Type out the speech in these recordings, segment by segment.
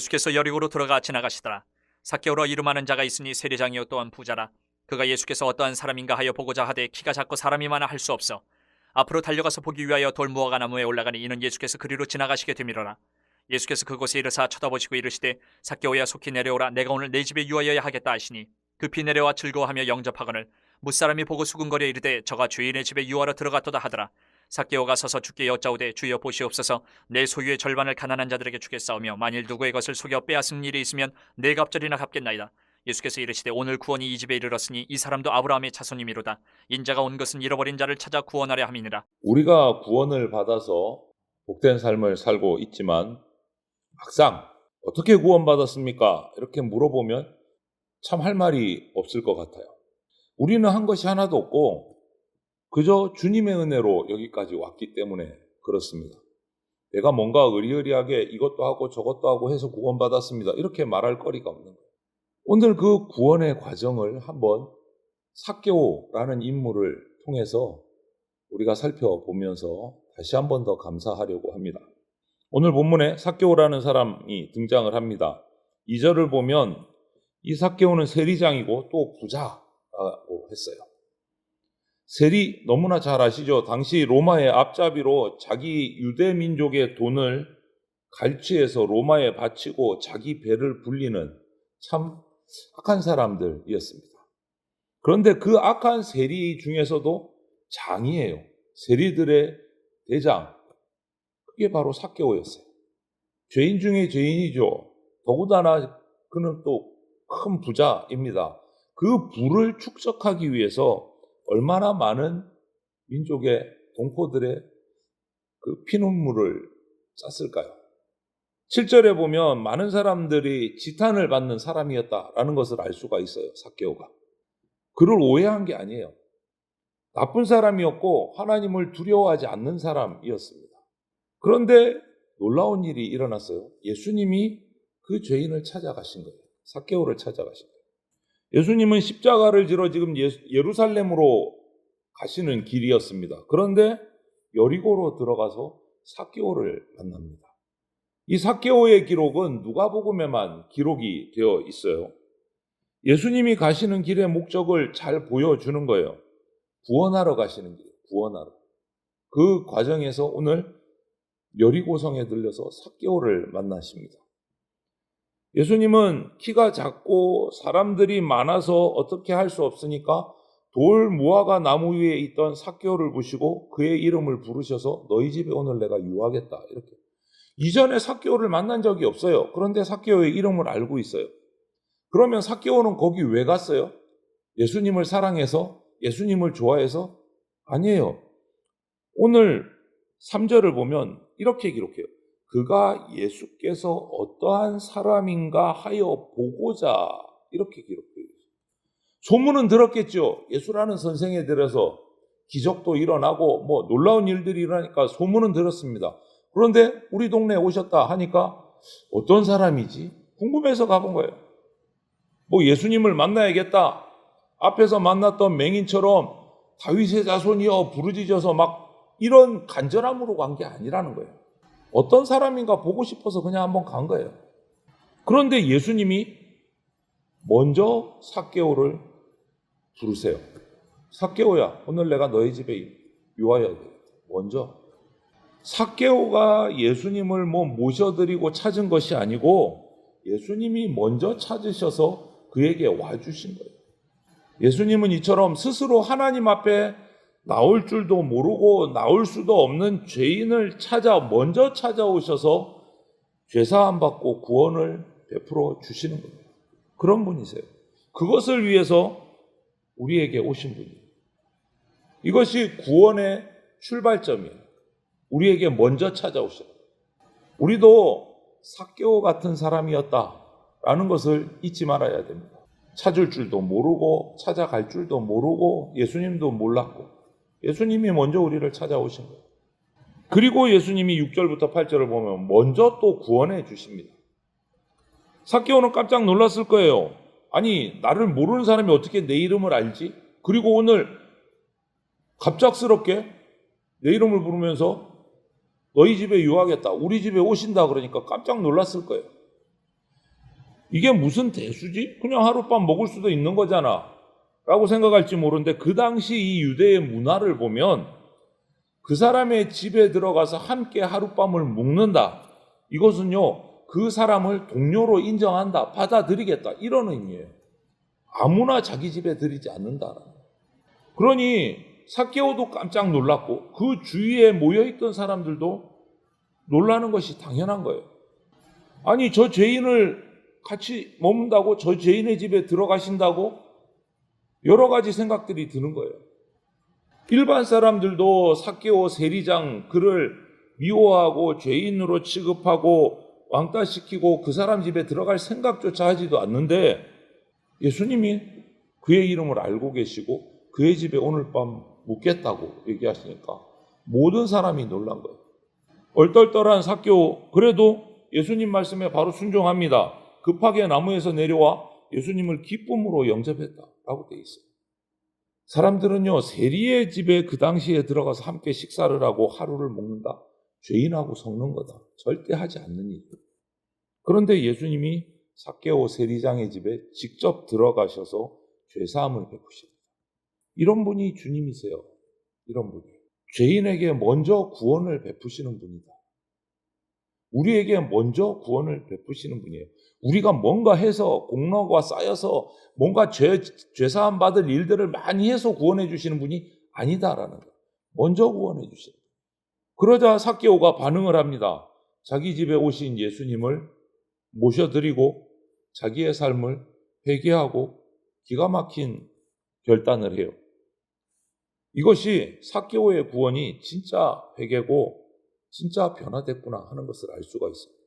예수께서 여리고로 들어가 지나가시더라. 삭개오라 이름하는 자가 있으니 세리장이요 또한 부자라. 그가 예수께서 어떠한 사람인가 하여 보고자 하되 키가 작고 사람이 많아 할 수 없어 앞으로 달려가서 보기 위하여 돌무화과 나무에 올라가니 이는 예수께서 그리로 지나가시게 되밀어라. 예수께서 그곳에 이르사 쳐다보시고 이르시되 삭개오야 속히 내려오라. 내가 오늘 내 집에 유하여야 하겠다 하시니 급히 내려와 즐거워하며 영접하거늘 무사람이 보고 수군거려 이르되 저가 주인의 집에 유하러 들어갔도다 하더라. 삭개오가 서서 주께 여짜오되 주여 보시옵소서 내 소유의 절반을 가난한 자들에게 주겠사오며 만일 누구의 것을 속여 빼앗은 일이 있으면 네 갑절이나 갚겠나이다. 예수께서 이르시되 오늘 구원이 이 집에 이르렀으니 이 사람도 아브라함의 자손이미로다. 인자가 온 것은 잃어버린 자를 찾아 구원하려 함이니라. 우리가 구원을 받아서 복된 삶을 살고 있지만 막상 어떻게 구원받았습니까? 이렇게 물어보면 참 할 말이 없을 것 같아요. 우리는 한 것이 하나도 없고 그저 주님의 은혜로 여기까지 왔기 때문에 그렇습니다. 내가 뭔가 의리의리하게 이것도 하고 저것도 하고 해서 구원받았습니다. 이렇게 말할 거리가 없는 거예요. 오늘 그 구원의 과정을 한번 삭개오라는 인물을 통해서 우리가 살펴보면서 다시 한 번 더 감사하려고 합니다. 오늘 본문에 삭개오라는 사람이 등장을 합니다. 2절을 보면 이 삭개오는 세리장이고 또 부자라고 했어요. 세리 너무나 잘 아시죠? 당시 로마의 앞잡이로 자기 유대 민족의 돈을 갈취해서 로마에 바치고 자기 배를 불리는 참 악한 사람들이었습니다. 그런데 그 악한 세리 중에서도 장이에요. 세리들의 대장. 그게 바로 삭개오였어요. 죄인 중에 죄인이죠. 더구나 그는 또 큰 부자입니다. 그 부를 축적하기 위해서 얼마나 많은 민족의 동포들의 그 피눈물을 짰을까요? 7절에 보면 많은 사람들이 지탄을 받는 사람이었다라는 것을 알 수가 있어요. 삭개오가. 그를 오해한 게 아니에요. 나쁜 사람이었고 하나님을 두려워하지 않는 사람이었습니다. 그런데 놀라운 일이 일어났어요. 예수님이 그 죄인을 찾아가신 거예요. 삭개오를 찾아가신 거예요. 예수님은 십자가를 지러 지금 예루살렘으로 가시는 길이었습니다. 그런데 여리고로 들어가서 삭개오를 만납니다. 이 삭개오의 기록은 누가복음에만 기록이 되어 있어요. 예수님이 가시는 길의 목적을 잘 보여주는 거예요. 구원하러 가시는 길, 구원하러. 그 과정에서 오늘 여리고성에 들려서 삭개오를 만나십니다. 예수님은 키가 작고 사람들이 많아서 어떻게 할 수 없으니까 돌 무화과 나무 위에 있던 삭개오를 보시고 그의 이름을 부르셔서 너희 집에 오늘 내가 유하겠다. 이렇게. 이전에 삭개오를 만난 적이 없어요. 그런데 삭개오의 이름을 알고 있어요. 그러면 삭개오는 거기 왜 갔어요? 예수님을 사랑해서? 예수님을 좋아해서? 아니에요. 오늘 3절을 보면 이렇게 기록해요. 그가 예수께서 어떠한 사람인가 하여 보고자 이렇게 기록해요. 소문은 들었겠죠. 예수라는 선생에 들어서 기적도 일어나고 뭐 놀라운 일들이 일어나니까 소문은 들었습니다. 그런데 우리 동네에 오셨다 하니까 어떤 사람이지? 궁금해서 가본 거예요. 뭐 예수님을 만나야겠다. 앞에서 만났던 맹인처럼 다윗의 자손이여 부르짖어서 막 이런 간절함으로 간 게 아니라는 거예요. 어떤 사람인가 보고 싶어서 그냥 한번 간 거예요. 그런데 예수님이 먼저 삭개오를 부르세요. 삭개오야, 오늘 내가 너희 집에 유하여야 돼. 먼저. 삭개오가 예수님을 모셔드리고 찾은 것이 아니고 예수님이 먼저 찾으셔서 그에게 와주신 거예요. 예수님은 이처럼 스스로 하나님 앞에 나올 줄도 모르고 나올 수도 없는 죄인을 먼저 찾아오셔서 죄사함 받고 구원을 베풀어 주시는 거예요. 그런 분이세요. 그것을 위해서 우리에게 오신 분이에요. 이것이 구원의 출발점이에요. 우리에게 먼저 찾아오셔요. 우리도 삭개오 같은 사람이었다라는 것을 잊지 말아야 됩니다. 찾을 줄도 모르고 찾아갈 줄도 모르고 예수님도 몰랐고 예수님이 먼저 우리를 찾아오신 거예요. 그리고 예수님이 6절부터 8절을 보면 먼저 또 구원해 주십니다. 삭개오는 깜짝 놀랐을 거예요. 아니, 나를 모르는 사람이 어떻게 내 이름을 알지? 그리고 오늘 갑작스럽게 내 이름을 부르면서 너희 집에 유하겠다, 우리 집에 오신다 그러니까 깜짝 놀랐을 거예요. 이게 무슨 대수지? 그냥 하룻밤 먹을 수도 있는 거잖아 라고 생각할지 모르는데, 그 당시 이 유대의 문화를 보면 그 사람의 집에 들어가서 함께 하룻밤을 묵는다, 이것은요 그 사람을 동료로 인정한다, 받아들이겠다, 이런 의미예요. 아무나 자기 집에 들이지 않는다. 그러니 삭개오도 깜짝 놀랐고 그 주위에 모여있던 사람들도 놀라는 것이 당연한 거예요. 아니, 저 죄인을 같이 머문다고? 저 죄인의 집에 들어가신다고? 여러 가지 생각들이 드는 거예요. 일반 사람들도 삭개오 세리장 그를 미워하고 죄인으로 취급하고 왕따시키고 그 사람 집에 들어갈 생각조차 하지도 않는데, 예수님이 그의 이름을 알고 계시고 그의 집에 오늘 밤 묵겠다고 얘기하시니까 모든 사람이 놀란 거예요. 얼떨떨한 삭개오, 그래도 예수님 말씀에 바로 순종합니다. 급하게 나무에서 내려와 예수님을 기쁨으로 영접했다라고 돼 있어요. 사람들은요, 세리의 집에 그 당시에 들어가서 함께 식사를 하고 하루를 먹는다, 죄인하고 섞는 거다, 절대 하지 않는 일이에요. 그런데 예수님이 삭개오 세리장의 집에 직접 들어가셔서 죄사함을 베푸십니다. 이런 분이 주님이세요. 이런 분이 죄인에게 먼저 구원을 베푸시는 분이다. 우리에게 먼저 구원을 베푸시는 분이에요. 우리가 뭔가 해서 공로가 쌓여서 뭔가 죄사함 받을 일들을 많이 해서 구원해 주시는 분이 아니다라는 거예요. 먼저 구원해 주시는 거예요. 그러자 삭개오가 반응을 합니다. 자기 집에 오신 예수님을 모셔드리고 자기의 삶을 회개하고 기가 막힌 결단을 해요. 이것이 삭개오의 구원이 진짜 회개고 진짜 변화됐구나 하는 것을 알 수가 있습니다.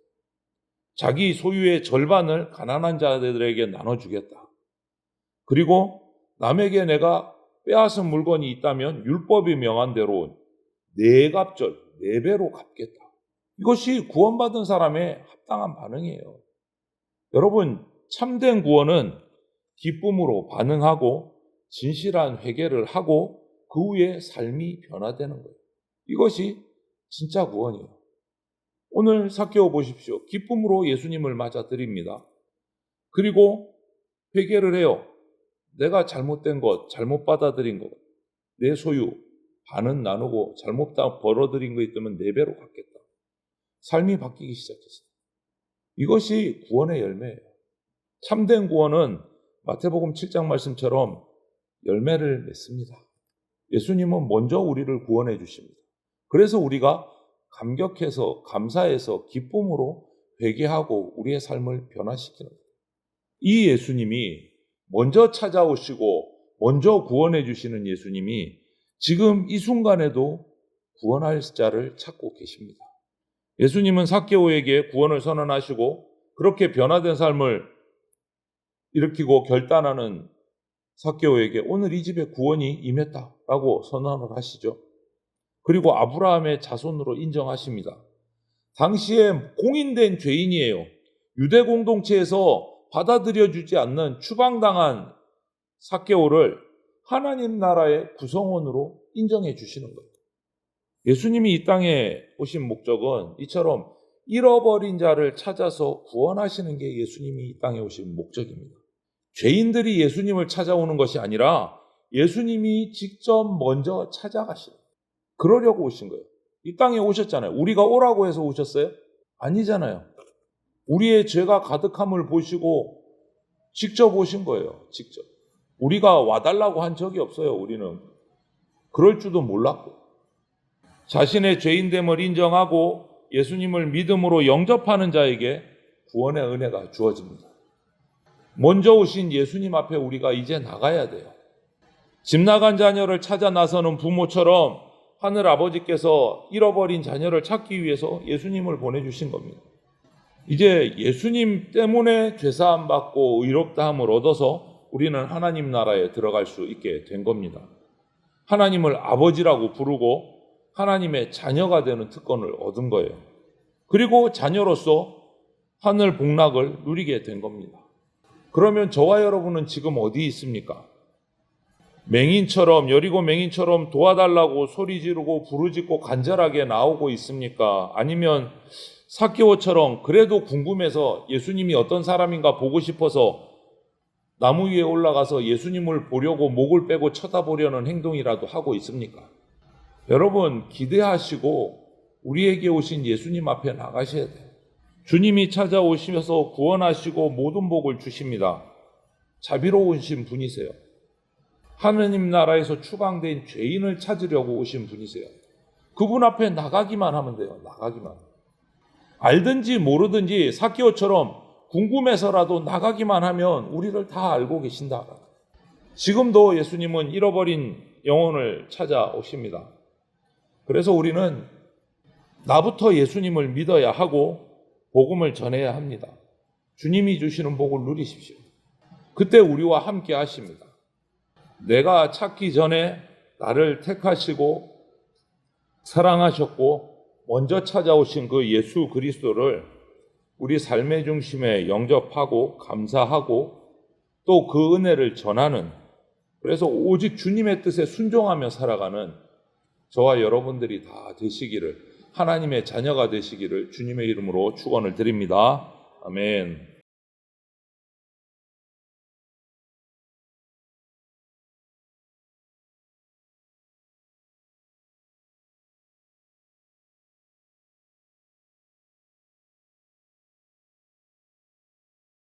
자기 소유의 절반을 가난한 자들에게 나눠주겠다. 그리고 남에게 내가 빼앗은 물건이 있다면 율법이 명한 대로 4갑절, 4배로 갚겠다. 이것이 구원받은 사람의 합당한 반응이에요. 여러분, 참된 구원은 기쁨으로 반응하고 진실한 회개를 하고 그 후에 삶이 변화되는 거예요. 이것이 진짜 구원이에요. 오늘 삭개오 보십시오. 기쁨으로 예수님을 맞아드립니다. 그리고 회개를 해요. 내가 잘못된 것, 잘못 받아들인 것, 내 소유 반은 나누고 잘못 벌어들인 거 있다면 4배로 갚겠다. 삶이 바뀌기 시작했어요. 이것이 구원의 열매예요. 참된 구원은 마태복음 7장 말씀처럼 열매를 맺습니다. 예수님은 먼저 우리를 구원해 주십니다. 그래서 우리가 감격해서 감사해서 기쁨으로 회개하고 우리의 삶을 변화시키는 거예요. 이 예수님이 먼저 찾아오시고 먼저 구원해 주시는 예수님이 지금 이 순간에도 구원할 자를 찾고 계십니다. 예수님은 삭개오에게 구원을 선언하시고 그렇게 변화된 삶을 일으키고 결단하는 삭개오에게 오늘 이 집에 구원이 임했다라고 선언을 하시죠. 그리고 아브라함의 자손으로 인정하십니다. 당시에 공인된 죄인이에요. 유대 공동체에서 받아들여주지 않는 추방당한 삭개오를 하나님 나라의 구성원으로 인정해 주시는 거예요. 예수님이 이 땅에 오신 목적은 이처럼 잃어버린 자를 찾아서 구원하시는 게 예수님이 이 땅에 오신 목적입니다. 죄인들이 예수님을 찾아오는 것이 아니라 예수님이 직접 먼저 찾아가시는 거예요. 그러려고 오신 거예요. 이 땅에 오셨잖아요. 우리가 오라고 해서 오셨어요? 아니잖아요. 우리의 죄가 가득함을 보시고 직접 오신 거예요. 직접. 우리가 와달라고 한 적이 없어요. 우리는. 그럴 줄도 몰랐고. 자신의 죄인됨을 인정하고 예수님을 믿음으로 영접하는 자에게 구원의 은혜가 주어집니다. 먼저 오신 예수님 앞에 우리가 이제 나가야 돼요. 집 나간 자녀를 찾아 나서는 부모처럼 하늘 아버지께서 잃어버린 자녀를 찾기 위해서 예수님을 보내주신 겁니다. 이제 예수님 때문에 죄사함 받고 의롭다함을 얻어서 우리는 하나님 나라에 들어갈 수 있게 된 겁니다. 하나님을 아버지라고 부르고 하나님의 자녀가 되는 특권을 얻은 거예요. 그리고 자녀로서 하늘 복락을 누리게 된 겁니다. 그러면 저와 여러분은 지금 어디 있습니까? 맹인처럼, 여리고 맹인처럼 도와달라고 소리 지르고 부르짖고 간절하게 나오고 있습니까? 아니면 삭개오처럼 그래도 궁금해서 예수님이 어떤 사람인가 보고 싶어서 나무 위에 올라가서 예수님을 보려고 목을 빼고 쳐다보려는 행동이라도 하고 있습니까? 여러분, 기대하시고 우리에게 오신 예수님 앞에 나가셔야 돼요. 주님이 찾아오시면서 구원하시고 모든 복을 주십니다. 자비로우신 분이세요. 하느님 나라에서 추방된 죄인을 찾으려고 오신 분이세요. 그분 앞에 나가기만 하면 돼요. 나가기만. 알든지 모르든지 삭개오처럼 궁금해서라도 나가기만 하면 우리를 다 알고 계신다. 지금도 예수님은 잃어버린 영혼을 찾아오십니다. 그래서 우리는 나부터 예수님을 믿어야 하고 복음을 전해야 합니다. 주님이 주시는 복을 누리십시오. 그때 우리와 함께 하십니다. 내가 찾기 전에 나를 택하시고 사랑하셨고 먼저 찾아오신 그 예수 그리스도를 우리 삶의 중심에 영접하고 감사하고 또 그 은혜를 전하는, 그래서 오직 주님의 뜻에 순종하며 살아가는 저와 여러분들이 다 되시기를, 하나님의 자녀가 되시기를 주님의 이름으로 축원을 드립니다. 아멘.